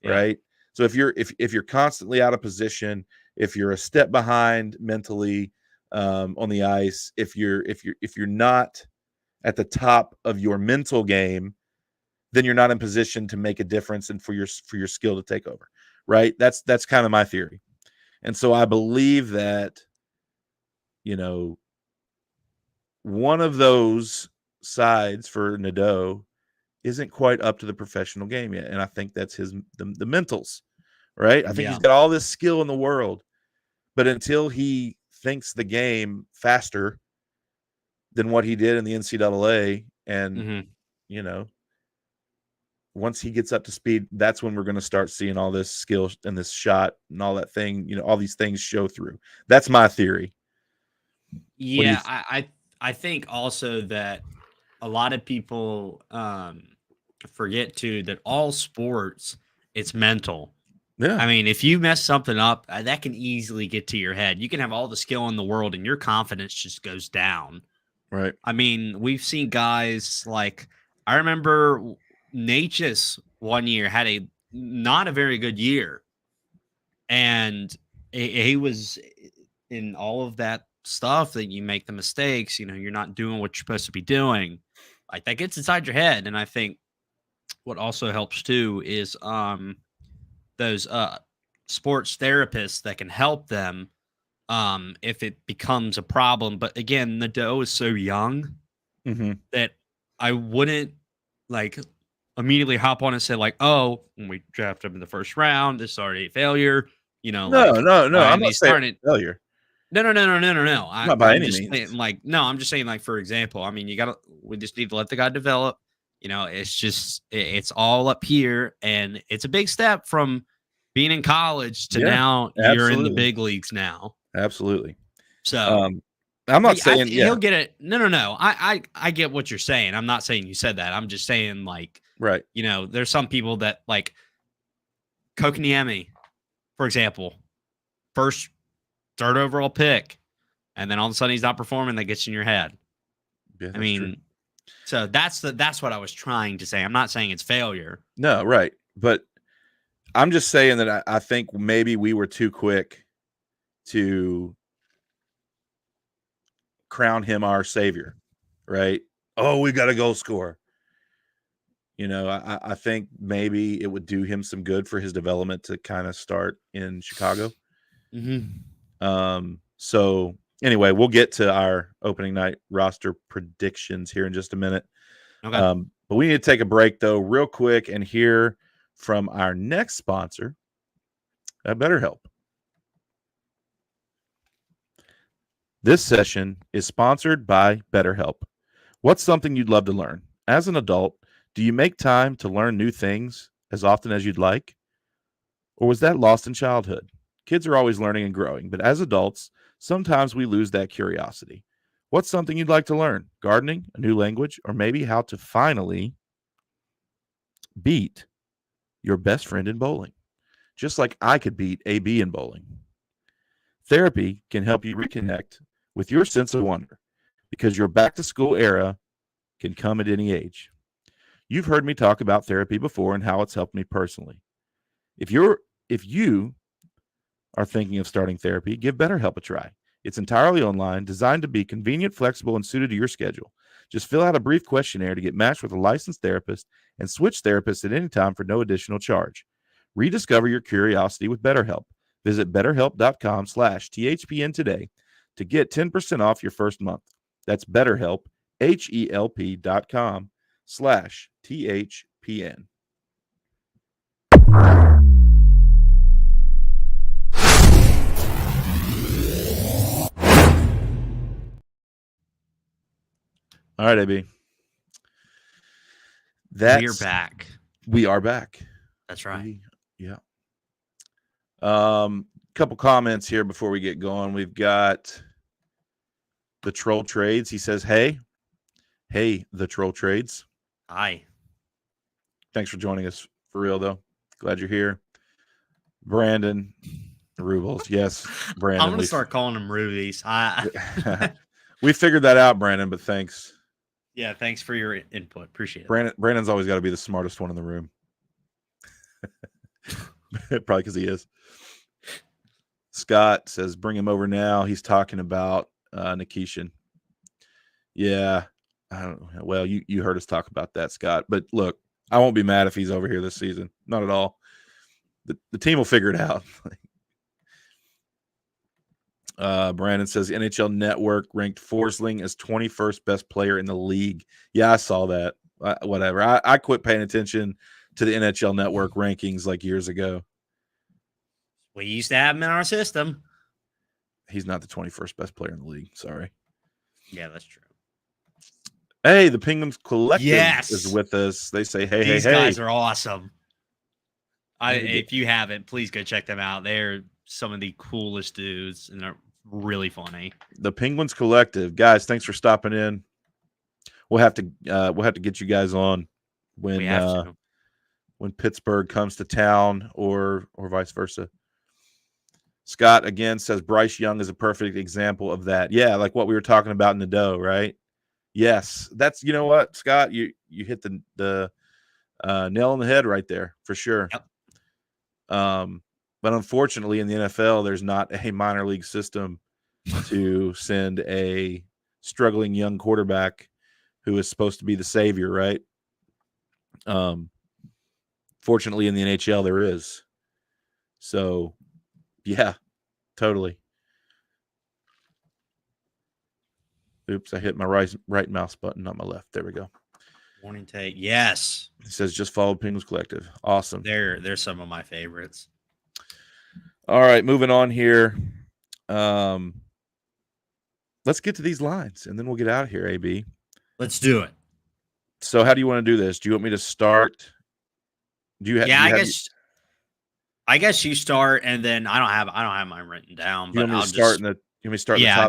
right? So if you're constantly out of position, if you're a step behind mentally on the ice, if you're not at the top of your mental game, then you're not in position to make a difference and for your skill to take over, right? That's kind of my theory. And so I believe that, one of those sides for Nadeau isn't quite up to the professional game yet. And I think that's the mentals, right? I think he's got all this skill in the world, but until he thinks the game faster than what he did in the NCAA, and once he gets up to speed, that's when we're going to start seeing all this skill and this shot and all that thing, all these things show through. That's my theory. Yeah, I think also that a lot of people forget too that all sports, it's mental. Yeah. I mean, if you mess something up, that can easily get to your head. You can have all the skill in the world and your confidence just goes down. Right. I mean, we've seen guys like, I remember Natchez one year had not a very good year. And he was in all of that stuff that you make the mistakes, you're not doing what you're supposed to be doing. Like that gets inside your head. And I think what also helps too is those sports therapists that can help them if it becomes a problem. But again, Nadeau is so young that I wouldn't immediately hop on and say when we draft him in the first round, this is already a failure. No. I'm not saying failure. No. Not by any means. Saying, I'm just saying, for example, I mean, we just need to let the guy develop. It's all up here, and it's a big step from being in college to now you're in the big leagues now. Absolutely. So I'm not saying he'll get it. No. I get what you're saying. I'm not saying you said that. I'm just saying right. There's some people that Kochetkov, for example, first, third overall pick, and then all of a sudden he's not performing. That gets in your head. Yeah, I mean, true. So that's what I was trying to say. I'm not saying it's failure. No, right. But I'm just saying that I think maybe we were too quick to crown him our savior, right? Oh, we got a goal scorer. I think maybe it would do him some good for his development to kind of start in Chicago. So anyway, we'll get to our opening night roster predictions here in just a minute. Okay. But we need to take a break, though, real quick and hear from our next sponsor, BetterHelp. This session is sponsored by BetterHelp. What's something you'd love to learn? As an adult, do you make time to learn new things as often as you'd like? Or was that lost in childhood? Kids are always learning and growing, but as adults, sometimes we lose that curiosity. What's something you'd like to learn? Gardening, a new language, or maybe how to finally beat your best friend in bowling, just like I could beat AB in bowling. Therapy can help you reconnect with your sense of wonder because your back-to-school era can come at any age. You've heard me talk about therapy before and how it's helped me personally. If you are thinking of starting therapy, give BetterHelp a try. It's entirely online, designed to be convenient, flexible, and suited to your schedule. Just fill out a brief questionnaire to get matched with a licensed therapist and switch therapists at any time for no additional charge. Rediscover your curiosity with BetterHelp. Visit betterhelp.com/THPN today to get 10% off your first month. That's BetterHelp, HELP.com/THPN. All right, AB. We're back. We are back. That's right. Yeah. Couple comments here before we get going. We've got the Troll Trades. He says, hey, the Troll Trades. Hi. Thanks for joining us for real, though. Glad you're here. Brandon Rubles. Yes, Brandon. I'm going to start calling him Rubies. We figured that out, Brandon, but thanks. Yeah, thanks for your input. Appreciate it. Brandon's always got to be the smartest one in the room. Probably because he is. Scott says, bring him over now. He's talking about Nikishin. Yeah. I don't know. Well, you heard us talk about that, Scott. But look, I won't be mad if he's over here this season. Not at all. The team will figure it out. Brandon says NHL Network ranked Forsling as 21st best player in the league. Yeah, I saw that. Whatever. I quit paying attention to the NHL Network rankings like years ago. We used to have him in our system. He's not the 21st best player in the league. Sorry. Yeah, that's true. Hey, the Penguins Collective is with us. They say, hey, these guys are awesome. If you haven't, please go check them out. They're some of the coolest dudes, and they're really funny. The Penguins Collective, guys. Thanks for stopping in. We'll have to get you guys on when Pittsburgh comes to town, or vice versa. Scott again says Bryce Young is a perfect example of that. Yeah, like what we were talking about in Nadeau, right? Yes, that's, you know what, Scott, you hit the nail on the head right there for sure. Yep. But unfortunately in the NFL, there's not a minor league system to send a struggling young quarterback who is supposed to be the savior, right? Fortunately in the NHL there is. So yeah, totally. Oops, I hit my right mouse button, not my left. There we go. Morning take. Yes. It says just follow Penguins Collective. Awesome. They're some of my favorites. All right, moving on here. Let's get to these lines, and then we'll get out of here, AB. Let's do it. So how do you want to do this? Do you want me to start? Do you have? Yeah, I guess you start, and then I don't have mine written down. But I'll start in the top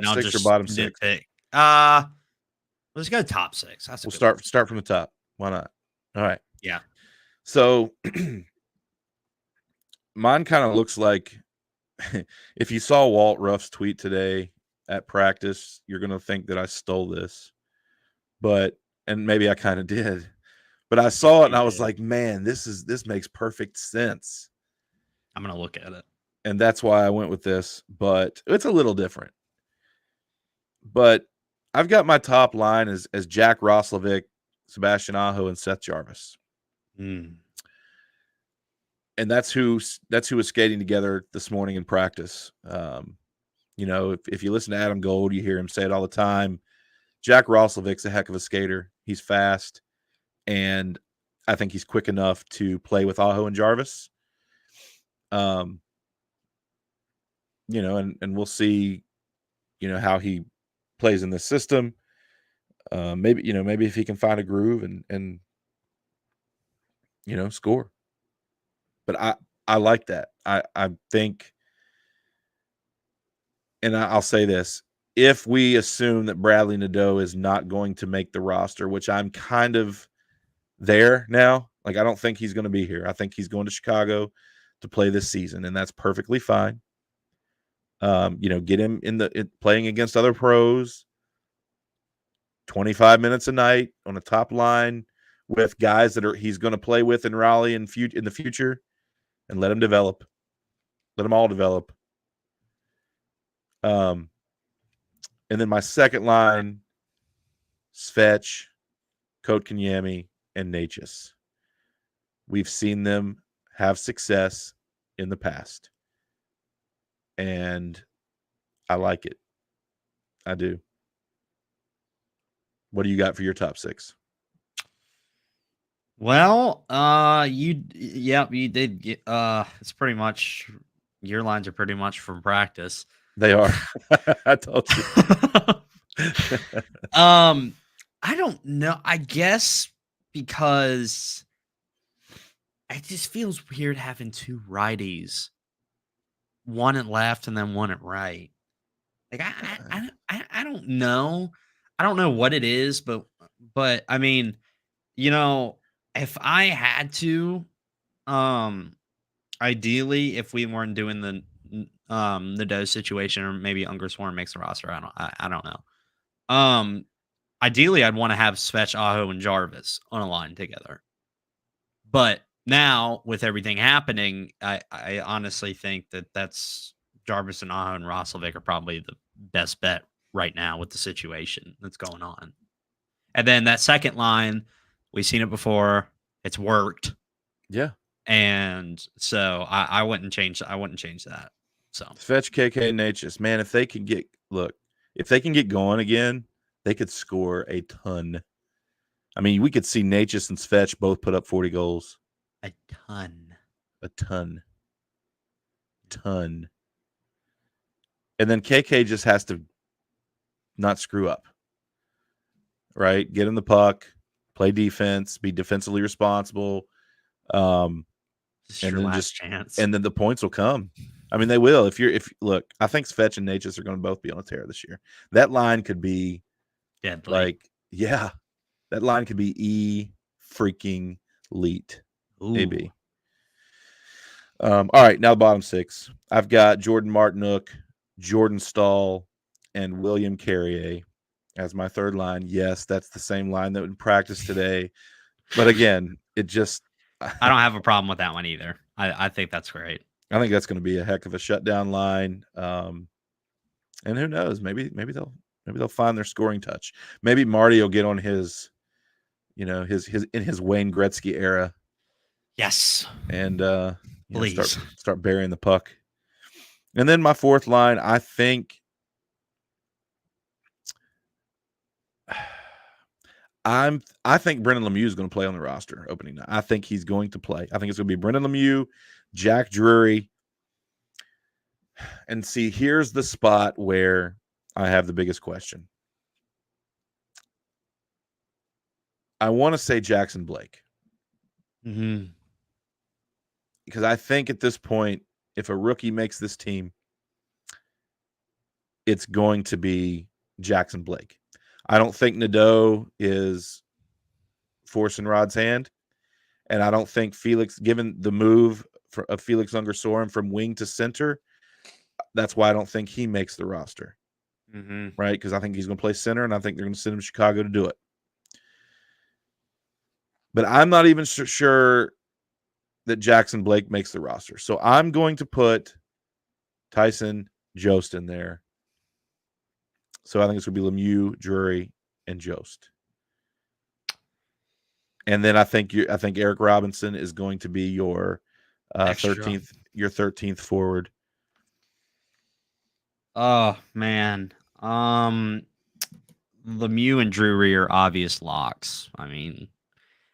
6 or bottom 6? Let's go top 6. We'll start from the top. Why not? All right. Yeah. So mine kind of looks like, if you saw Walt Ruff's tweet today at practice, you're going to think that I stole this, and maybe I kind of did, but I saw it and I was like, man, this makes perfect sense. I'm gonna look at it. And that's why I went with this, but it's a little different. But I've got my top line as Jack Roslovic, Sebastian Aho, and Seth Jarvis. Mm. And that's who was skating together this morning in practice. If you listen to Adam Gold, you hear him say it all the time. Jack Roslovic's a heck of a skater. He's fast, and I think he's quick enough to play with Aho and Jarvis. And we'll see, how he plays in this system. Maybe if he can find a groove and score. But I like that. I think, and I'll say this: if we assume that Bradley Nadeau is not going to make the roster, which I'm kind of there now, like I don't think he's going to be here. I think he's going to Chicago to play this season, and that's perfectly fine. Get him playing against other pros, 25 minutes a night on a top line with guys that he's going to play with in Raleigh in the future, and let him develop. Let them all develop. And then my second line, Svech, Kotkaniemi, and Natchez. We've seen them have success in the past. And I like it. I do. What do you got for your top six? Well, you did get, it's pretty much, your lines are pretty much from practice. They are. I told you. I don't know. I guess because it just feels weird having two righties, one at left and then one at right. Like I don't know. I don't know what it is, but I mean, if I had to, ideally, if we weren't doing the Doe situation, or maybe Ungersworn makes the roster, I don't know. Ideally, I'd want to have Svech, Aho, and Jarvis on a line together. But now, with everything happening, I honestly think that's Jarvis and Aho and Roslovic are probably the best bet right now with the situation that's going on. And then that second line, we've seen it before. It's worked. Yeah. And so I wouldn't change that. So Svech, KK, Natchez, man, if they can get going again, they could score a ton. I mean, we could see Natchez and Svech both put up 40 goals. A ton. And then KK just has to not screw up. Right? Get in the puck, play defense, be defensively responsible. Chance. And then the points will come. I mean, they will. Look, I think Svech and Natchez are going to both be on a tear this year. That line could be deadly. That line could be freaking elite. Maybe. All right, now the bottom six. I've got Jordan Martinook, Jordan Stahl, and William Carrier as my third line. Yes, that's the same line that would practice today. But again, I don't have a problem with that one either. I think that's great. I think that's going to be a heck of a shutdown line. And who knows? Maybe they'll find their scoring touch. Maybe Marty will get on his Wayne Gretzky era. Yes. And please start burying the puck. And then my fourth line, I think Brendan Lemieux is going to play on the roster opening night. I think he's going to play. I think it's going to be Brendan Lemieux, Jack Drury. And see, here's the spot where I have the biggest question. I want to say Jackson Blake. Mm-hmm. Because I think at this point, if a rookie makes this team, it's going to be Jackson Blake. I don't think Nadeau is forcing Rod's hand. And I don't think Felix, given the move of Felix Ungersoren from wing to center, that's why I don't think he makes the roster. Mm-hmm. Right? Because I think he's going to play center, and I think they're going to send him to Chicago to do it. But I'm not even sure that Jackson Blake makes the roster. So I'm going to put Tyson Jost in there. So I think it's going to be Lemieux, Drury, and Jost. And then I think Eric Robinson is going to be your 13th forward. Oh man. Lemieux and Drury are obvious locks. I mean,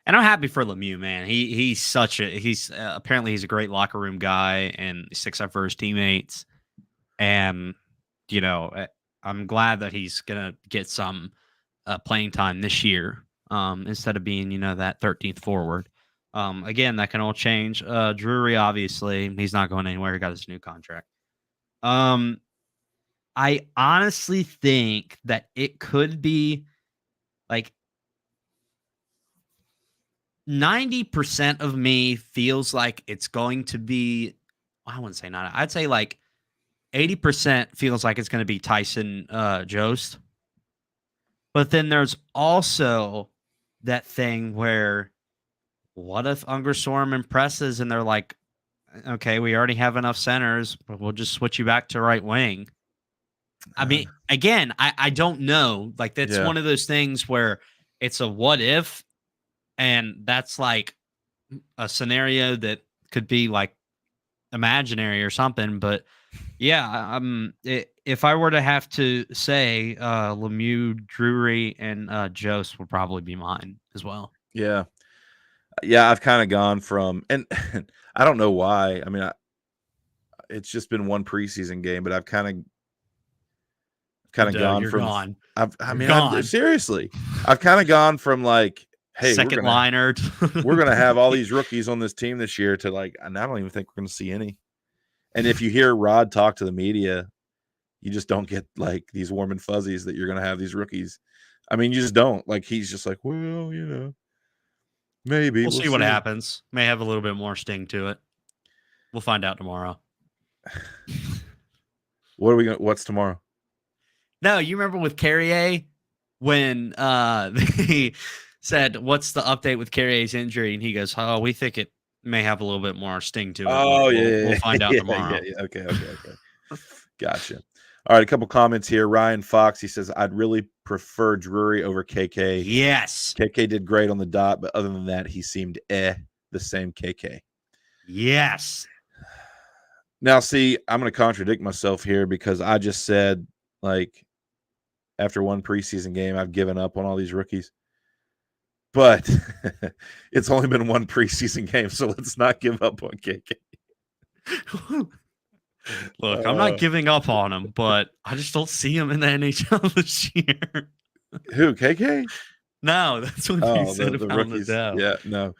and I'm happy for Lemieux, man. He's apparently he's a great locker room guy and sticks up for his teammates. And I'm glad that he's gonna get some playing time this year instead of being that 13th forward. Again, that can all change. Drury, obviously, he's not going anywhere. He got his new contract. I honestly think that it could be like 90% of me feels like it's going to be, I wouldn't say not. I'd say like 80% feels like it's going to be Tyson Jost. But then there's also that thing where what if Ungerstorm impresses and they're like, okay, we already have enough centers, but we'll just switch you back to right wing. I mean, again, I don't know. Like, that's one of those things where it's a what if, and that's like a scenario that could be like imaginary or something. But yeah, if I were to have to say, Lemieux, Drury, and Jost would probably be mine as well. Yeah. I've kind of gone from, and I don't know why. I mean, it's just been one preseason game, but I've kind of gone from. Gone. Seriously, I've kind of gone from like, hey, second liner. We're gonna have all these rookies on this team this year to like, I don't even think we're gonna see any. And if you hear Rod talk to the media, you just don't get like these warm and fuzzies that you're gonna have these rookies. I mean, you just don't. Like, he's just like, well, maybe we'll see what happens. May have a little bit more sting to it. We'll find out tomorrow. What's tomorrow? No, you remember with Carrier when they said, "What's the update with Carrier's injury?" And he goes, "Oh, we think it may have a little bit more sting to it. Oh, we'll find out tomorrow." Yeah. Okay. Gotcha. All right, a couple comments here. Ryan Fox, he says, I'd really prefer Drury over KK. Yes. KK did great on the dot, but other than that, he seemed the same KK. Yes. Now, see, I'm going to contradict myself here because I just said, like, after one preseason game, I've given up on all these rookies. But it's only been one preseason game, so let's not give up on KK. Look, I'm not giving up on him, but I just don't see him in the NHL this year. Who, KK? No, that's what you said about rookies. Nadeau. Yeah, no.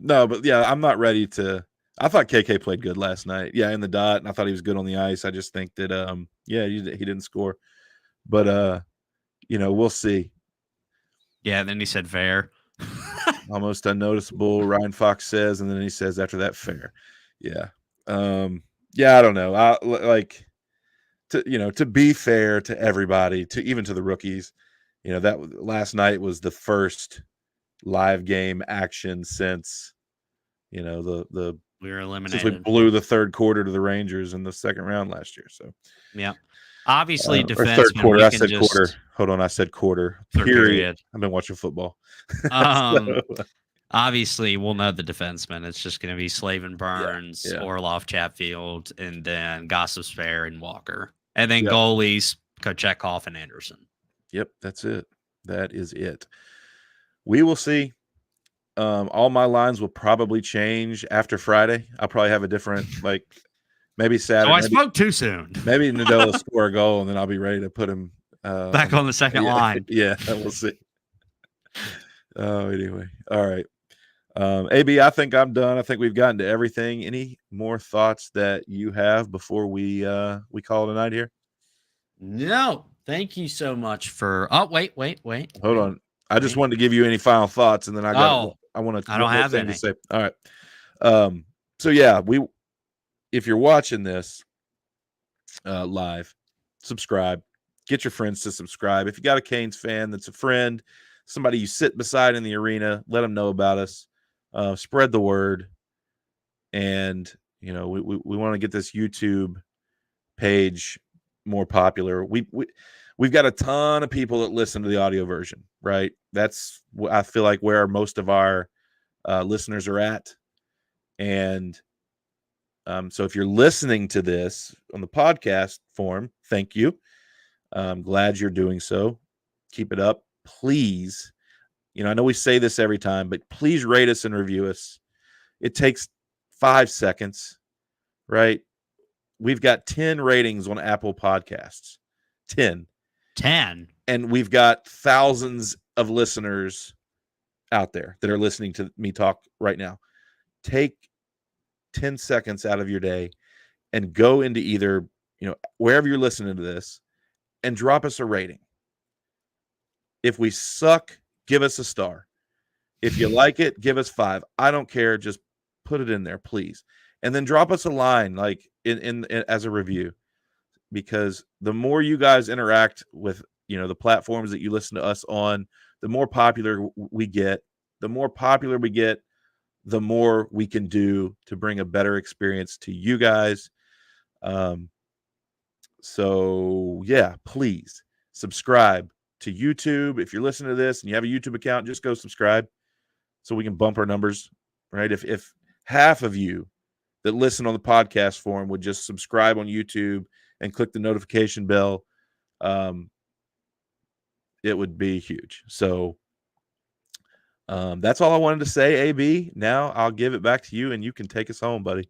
No, but yeah, I'm not ready to. I thought KK played good last night. Yeah, in the dot, and I thought he was good on the ice. I just think that, he didn't score. But, we'll see. Yeah, then he said fair. Almost unnoticeable, Ryan Fox says, and then he says after that, fair. Yeah. I don't know. I like to be fair to everybody, even to the rookies. That last night was the first live game action since we were eliminated. Since we blew the third quarter to the Rangers in the second round last year. So yeah, obviously defenseman. Third quarter. I said quarter. Hold on, I said quarter. Period. I've been watching football. Obviously, we'll know the defenseman. It's just going to be Slavin Burns, Orlov Chatfield, and then Gossip Spare and Walker. And then goalies, Kochetkov and Anderson. Yep, that's it. That is it. We will see. All my lines will probably change after Friday. I'll probably have a different, maybe Saturday. Oh, I spoke too soon. Maybe Nadeau will score a goal, and then I'll be ready to put him back on the second line. Yeah, we'll see. Anyway. All right. AB, I think I'm done. I think we've gotten to everything. Any more thoughts that you have before we call it a night here? No. Thank you so much for. Oh, wait. Hold on. I just wanted to give you any final thoughts, and then I got. I want to. I don't have any to say. All right. So yeah, if you're watching this live, subscribe. Get your friends to subscribe. If you got a Canes fan that's a friend, somebody you sit beside in the arena, let them know about us. Spread the word. and we want to get this YouTube page more popular. We've got a ton of people that listen to the audio version, right? That's I feel like where most of our listeners are at. And so if you're listening to this on the podcast form, thank you. I'm glad you're doing so. Keep it up, please. I know we say this every time, but please rate us and review us. It takes 5 seconds, right? We've got 10 ratings on Apple Podcasts. 10. And we've got thousands of listeners out there that are listening to me talk right now. Take 10 seconds out of your day and go into either, wherever you're listening to this, and drop us a rating. If we suck, give us a star. If you like it, give us 5. I don't care. Just put it in there, please. And then drop us a line like in as a review, because the more you guys interact with, the platforms that you listen to us on, the more popular we get. The more popular we get, the more we can do to bring a better experience to you guys. So yeah, please subscribe to YouTube. If you're listening to this and you have a YouTube account, just go subscribe so we can bump our numbers, right? If half of you that listen on the podcast form would just subscribe on YouTube and click the notification bell, it would be huge. So that's all I wanted to say, AB. Now I'll give it back to you, and you can take us home, buddy.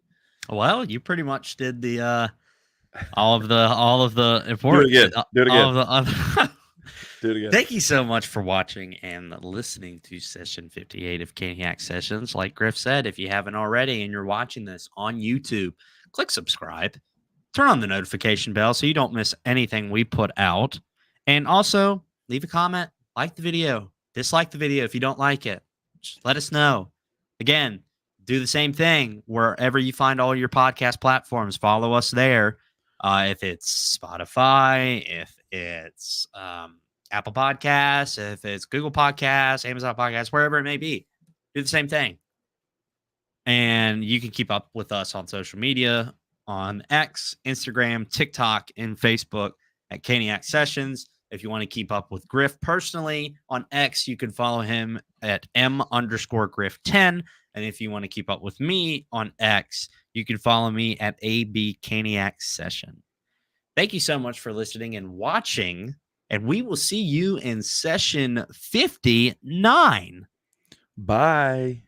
Well, you pretty much did the all of the important. Do it again. Do it again. Do it again. Thank you so much for watching and listening to session 58 of Caniac Sessions. Like Griff said, if you haven't already and you're watching this on YouTube, click subscribe, turn on the notification bell so you don't miss anything we put out, and also leave a comment, like the video, dislike the video if you don't like it. Just let us know. Again, do the same thing wherever you find all your podcast platforms. Follow us there. If it's Spotify, if it's Apple Podcasts, if it's Google Podcasts, Amazon Podcasts, wherever it may be, do the same thing. And you can keep up with us on social media, on X, Instagram, TikTok, and Facebook at Caniac Sessions. If you want to keep up with Griff personally on X, you can follow him at M_Griff10. And if you want to keep up with me on X, you can follow me at AB Caniac Session. Thank you so much for listening and watching. And we will see you in session 59. Bye.